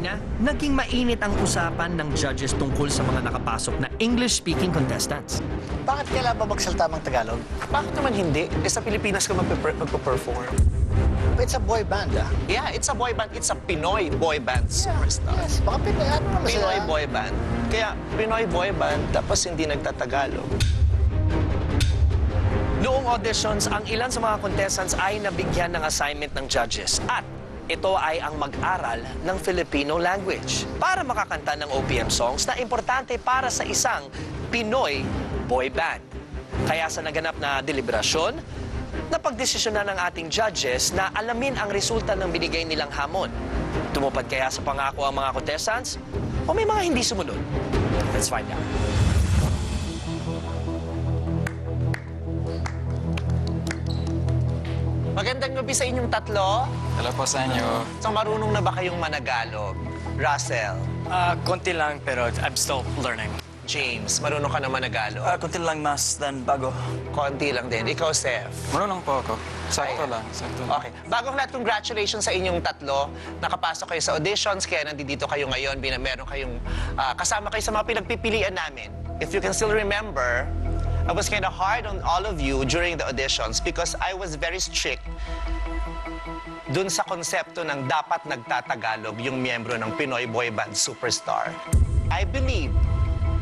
Kanina, naging mainit ang usapan ng judges tungkol sa mga nakapasok na English-speaking contestants. Bakit kailangan ba magsalita ng Tagalog? Bakit naman hindi? Sa Pilipinas ka magpo-perform. It's a boy band, ah. Yeah, it's a boy band. It's a Pinoy boy band superstar. Yes, baka Pinoy, ano naman sila? Pinoy boy band. Kaya Pinoy boy band, tapos hindi nagtatagalog. Noong auditions, ang ilan sa mga contestants ay nabigyan ng assignment ng judges at ito ay ang mag-aral ng Filipino language para makakanta ng OPM songs na importante para sa isang Pinoy boy band. Kaya sa naganap na deliberasyon, napagdesisyonan ng ating judges na alamin ang resulta ng binigay nilang hamon. Tumupad kaya sa pangako ang mga contestants o may mga hindi sumunod? Let's find out. Magandang gabi sa inyong tatlo. Hello po sa inyo. So marunong na ba kayong managalog? Russell, Konti lang, pero I'm still learning. James, marunong ka na managalog? Konti lang mas than bago. Konti lang din. Ikaw, Seth. Marunong po ako. Sakto Ayan. lang, sakto lang. Okay. Bagong lahat, congratulations sa inyong tatlo. Nakapasok kayo sa auditions, kaya nandito kayo ngayon. Meron kayong kasama kayo sa mga pinagpipilian namin. If you can still remember, I was kind of hard on all of you during the auditions because I was very strict dun sa konsepto ng dapat nagtatagalog yung miyembro ng Pinoy Boy Band Superstar. I believe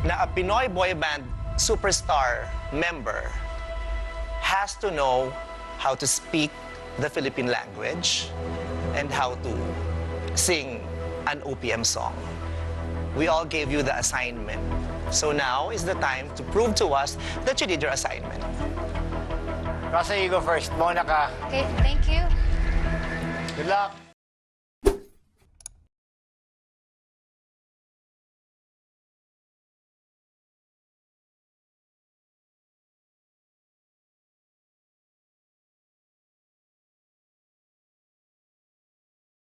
na a Pinoy Boy Band Superstar member has to know how to speak the Philippine language and how to sing an OPM song. We all gave you the assignment. So now is the time to prove to us that you did your assignment. Russell, you go first. Muna ka. Okay, thank you. Good luck.